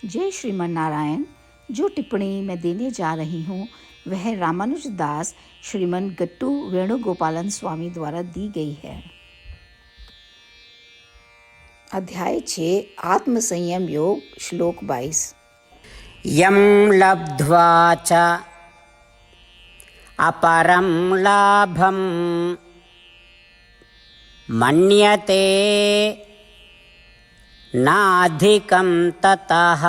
जय श्रीमन नारायण। जो टिप्पणी मैं देने जा रही हूँ वह रामानुज दास श्रीमन गट्टू वेणुगोपालन स्वामी द्वारा दी गई है। अध्याय 6 आत्म संयम योग, श्लोक 22। यं लब्ध्वा च अपरं लाभं मन्यते नाधिकं ततः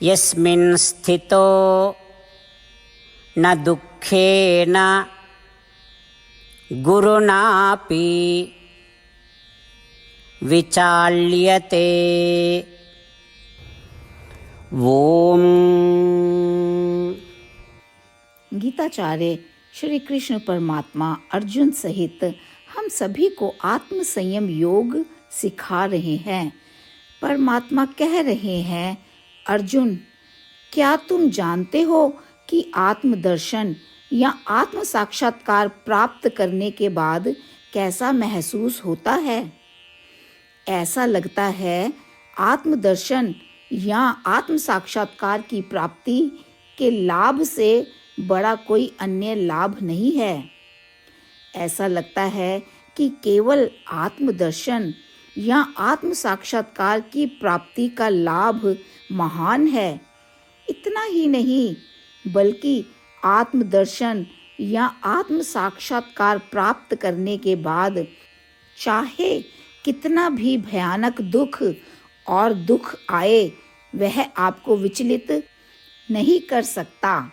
यस्मिन् स्थितो न दुःखेन गुरुणापि विचाल्यते। ओम। गीताचार्य श्री कृष्ण परमात्मा अर्जुन सहित हम सभी को आत्म संयम योग सिखा रहे हैं। परमात्मा कह रहे हैं, अर्जुन, क्या तुम जानते हो कि आत्मदर्शन या आत्म साक्षात्कार प्राप्त करने के बाद कैसा महसूस होता है? ऐसा लगता है आत्मदर्शन या आत्म साक्षात्कार की प्राप्ति के लाभ से बड़ा कोई अन्य लाभ नहीं है। ऐसा लगता है कि केवल आत्मदर्शन या आत्म साक्षात्कार की प्राप्ति का लाभ महान है। इतना ही नहीं, बल्कि आत्मदर्शन या आत्म साक्षात्कार प्राप्त करने के बाद चाहे कितना भी भयानक दुख आए, वह आपको विचलित नहीं कर सकता।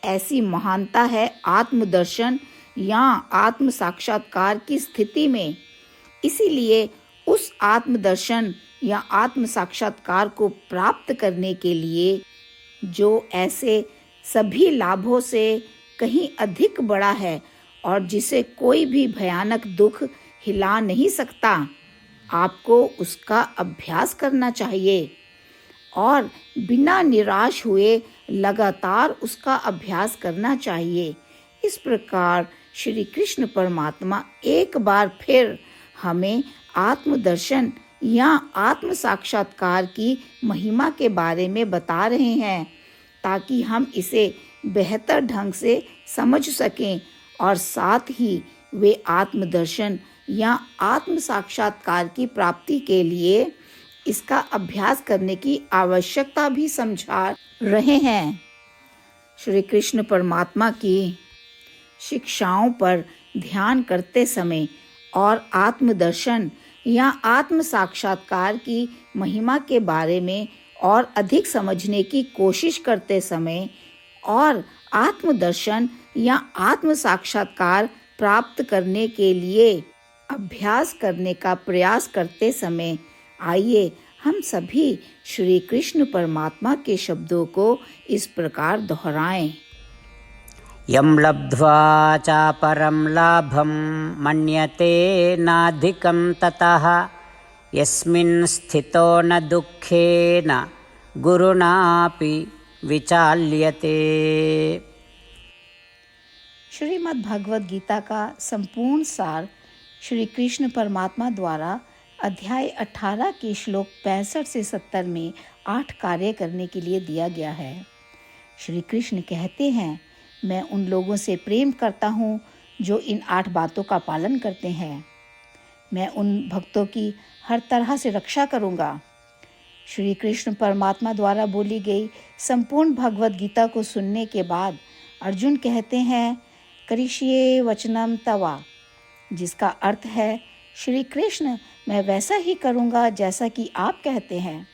ऐसी महानता है आत्मदर्शन या आत्म साक्षात्कार की स्थिति में। इसीलिए उस आत्मदर्शन या आत्म साक्षात्कार को प्राप्त करने के लिए, जो ऐसे सभी लाभों से कहीं अधिक बड़ा है और जिसे कोई भी भयानक दुख हिला नहीं सकता, आपको उसका अभ्यास करना चाहिए और बिना निराश हुए लगातार उसका अभ्यास करना चाहिए। इस प्रकार श्री कृष्ण परमात्मा एक बार फिर हमें आत्मदर्शन या आत्म साक्षात्कार की महिमा के बारे में बता रहे हैं, ताकि हम इसे बेहतर ढंग से समझ सकें और साथ ही वे आत्मदर्शन या आत्म साक्षात्कार की प्राप्ति के लिए इसका अभ्यास करने की आवश्यकता भी समझा रहे हैं। श्री कृष्ण परमात्मा की शिक्षाओं पर ध्यान करते समय और आत्मदर्शन या आत्म साक्षात्कार की महिमा के बारे में और अधिक समझने की कोशिश करते समय और आत्मदर्शन या आत्म साक्षात्कार प्राप्त करने के लिए अभ्यास करने का प्रयास करते समय, आइए हम सभी श्री कृष्ण परमात्मा के शब्दों को इस प्रकार दोहराएं। यं लब्ध्वा चापरं लाभं मन्यते नाधिकं ततः यस्मिन् स्थितो न दुःखेन गुरुणापि विचाल्यते। श्रीमद् भगवद गीता का संपूर्ण सार श्री कृष्ण परमात्मा द्वारा अध्याय 18 के श्लोक 65 से 70 में 8 कार्य करने के लिए दिया गया है। श्री कृष्ण कहते हैं, मैं उन लोगों से प्रेम करता हूँ जो इन 8 बातों का पालन करते हैं। मैं उन भक्तों की हर तरह से रक्षा करूँगा। श्री कृष्ण परमात्मा द्वारा बोली गई संपूर्ण भगवद गीता को सुनने के बाद अर्जुन कहते हैं, करिष्ये वचनम तवा, जिसका अर्थ है, श्री कृष्ण, मैं वैसा ही करूँगा जैसा कि आप कहते हैं।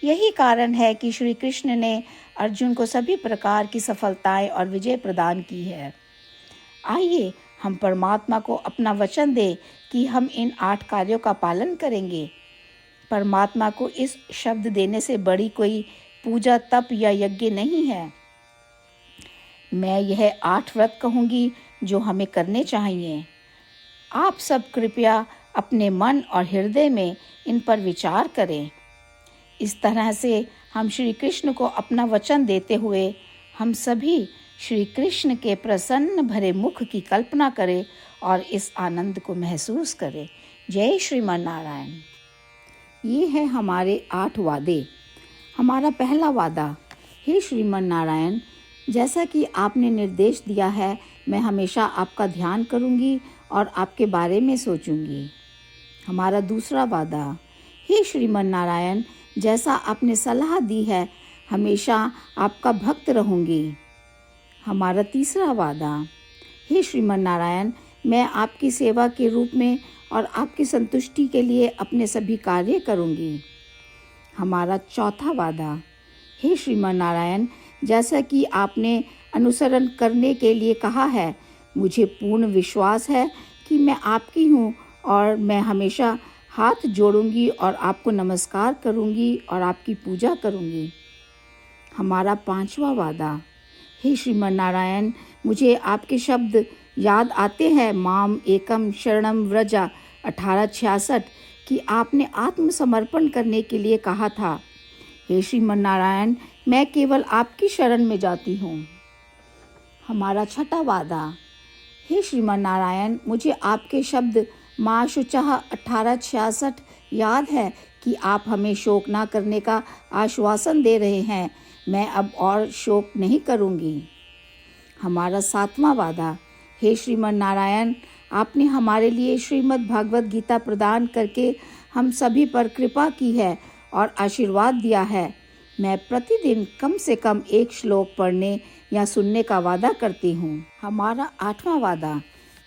यही कारण है कि श्री कृष्ण ने अर्जुन को सभी प्रकार की सफलताएं और विजय प्रदान की है। आइए हम परमात्मा को अपना वचन दें कि हम इन 8 कार्यों का पालन करेंगे। परमात्मा को इस शब्द देने से बड़ी कोई पूजा, तप या यज्ञ नहीं है। मैं यह 8 व्रत कहूँगी जो हमें करने चाहिए। आप सब कृपया अपने मन और हृदय में इन पर विचार करें। इस तरह से हम श्री कृष्ण को अपना वचन देते हुए हम सभी श्री कृष्ण के प्रसन्न भरे मुख की कल्पना करें और इस आनंद को महसूस करें। जय श्रीमन नारायण। ये है हमारे 8 वादे। हमारा पहला वादा, हे श्रीमन नारायण, जैसा कि आपने निर्देश दिया है, मैं हमेशा आपका ध्यान करूंगी और आपके बारे में सोचूंगी। हमारा दूसरा वादा, हे श्रीमन नारायण, जैसा आपने सलाह दी है, हमेशा आपका भक्त रहूंगी। हमारा तीसरा वादा, हे श्रीमन नारायण, मैं आपकी सेवा के रूप में और आपकी संतुष्टि के लिए अपने सभी कार्य करूंगी। हमारा चौथा वादा, हे श्रीमन नारायण, जैसा कि आपने अनुसरण करने के लिए कहा है, मुझे पूर्ण विश्वास है कि मैं आपकी हूँ और मैं हमेशा हाथ जोड़ूंगी और आपको नमस्कार करूंगी और आपकी पूजा करूंगी। हमारा पांचवा वादा, हे श्रीमन नारायण, मुझे आपके शब्द याद आते हैं, माम एकम शरणम व्रजा 1866, कि आपने आत्मसमर्पण करने के लिए कहा था। हे श्रीमन नारायण, मैं केवल आपकी शरण में जाती हूँ। हमारा छठा वादा, हे श्रीमन नारायण, मुझे आपके शब्द माँ शुचः 1866 याद है कि आप हमें शोक ना करने का आश्वासन दे रहे हैं। मैं अब और शोक नहीं करूँगी। हमारा सातवां वादा, हे श्रीमन नारायण, आपने हमारे लिए श्रीमद् भागवत गीता प्रदान करके हम सभी पर कृपा की है और आशीर्वाद दिया है। मैं प्रतिदिन कम से कम 1 श्लोक पढ़ने या सुनने का वादा करती हूँ। हमारा 8वां वादा,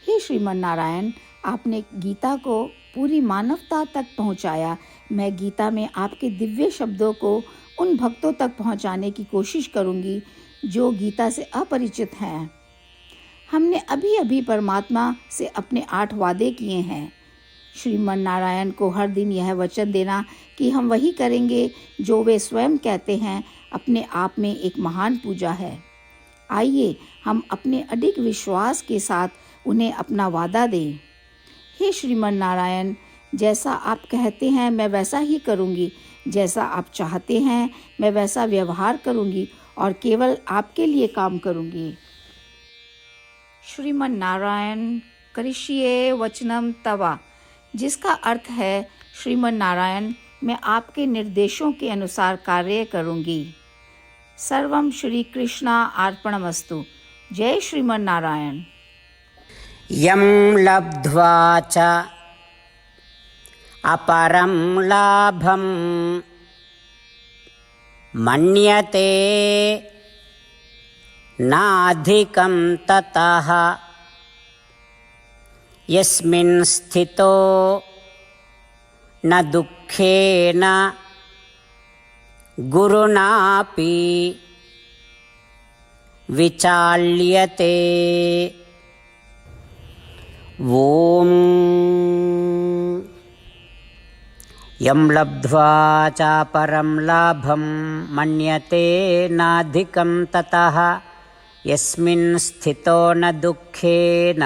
हे श्रीमन नारायण, आपने गीता को पूरी मानवता तक पहुँचाया। मैं गीता में आपके दिव्य शब्दों को उन भक्तों तक पहुँचाने की कोशिश करूँगी जो गीता से अपरिचित हैं। हमने अभी अभी परमात्मा से अपने 8 वादे किए हैं। श्रीमन नारायण को हर दिन यह वचन देना कि हम वही करेंगे जो वे स्वयं कहते हैं, अपने आप में एक महान पूजा है। आइए हम अपने अडिग विश्वास के साथ उन्हें अपना वादा दें। हे श्रीमन नारायण, जैसा आप कहते हैं मैं वैसा ही करूँगी, जैसा आप चाहते हैं मैं वैसा व्यवहार करूँगी और केवल आपके लिए काम करूँगी। श्रीमन नारायण करिष्ये वचनम तवा, जिसका अर्थ है, श्रीमन नारायण, मैं आपके निर्देशों के अनुसार कार्य करूँगी। सर्वम श्री कृष्णा अर्पणमस्तु। जय श्रीमन नारायण। यं लब्ध्वा च अपरं लाभं मन्यते नाधिकं ततः यस्मिन् स्थितो न दुःखेन गुरुणापि विचाल्यते। ॐ यं लब्ध्वा चापरं लाभं मन्यते नाधिकं ततः यस्मिन् स्थितो न दुःखेन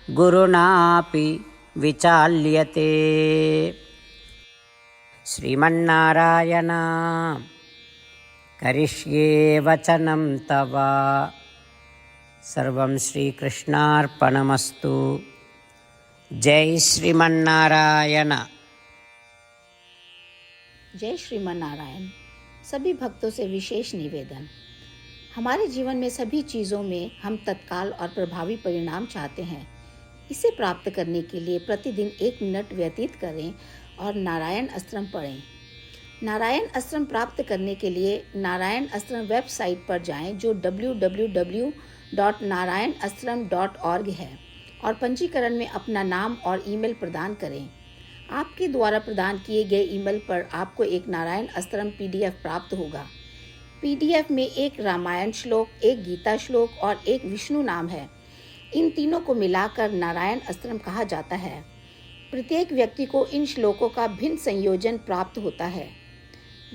गुरुणापि विचाल्यते। श्रीमन्नारायण करिष्ये वचनं तव। सर्वं श्रीकृष्णार्पणमस्तु। जय श्रीमन्नारायण। जय श्रीमन नारायण। सभी भक्तों से विशेष निवेदन, हमारे जीवन में सभी चीज़ों में हम तत्काल और प्रभावी परिणाम चाहते हैं। इसे प्राप्त करने के लिए प्रतिदिन 1 मिनट व्यतीत करें और नारायण अस्त्रम पढ़ें। नारायण अस्त्रम प्राप्त करने के लिए नारायण अस्त्रम वेबसाइट पर जाएं, जो www.narayanastram.org है, और पंजीकरण में अपना नाम और ईमेल प्रदान करें। आपके द्वारा प्रदान किए गए ईमेल पर आपको एक नारायण अस्त्रम PDF प्राप्त होगा। PDF में 1 रामायण श्लोक, 1 गीता श्लोक और 1 विष्णु नाम है। इन तीनों को मिलाकर नारायण अस्त्रम कहा जाता है। प्रत्येक व्यक्ति को इन श्लोकों का भिन्न संयोजन प्राप्त होता है।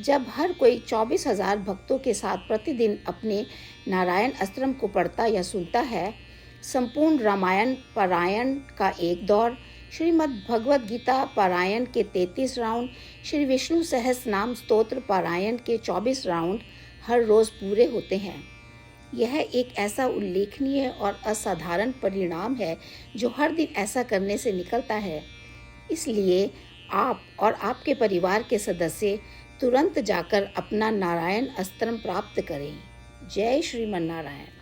जब हर कोई 24,000 भक्तों के साथ प्रतिदिन अपने नारायण अस्त्रम को पढ़ता या सुनता है, संपूर्ण रामायण पारायण का 1 दौर, श्रीमद् भगवद गीता पारायण के 33 राउंड, श्री विष्णु सहस्त्र नाम स्तोत्र पारायण के 24 राउंड हर रोज़ पूरे होते हैं। यह एक ऐसा उल्लेखनीय और असाधारण परिणाम है जो हर दिन ऐसा करने से निकलता है। इसलिए आप और आपके परिवार के सदस्य तुरंत जाकर अपना नारायण अस्त्र प्राप्त करें। जय श्रीमन नारायण।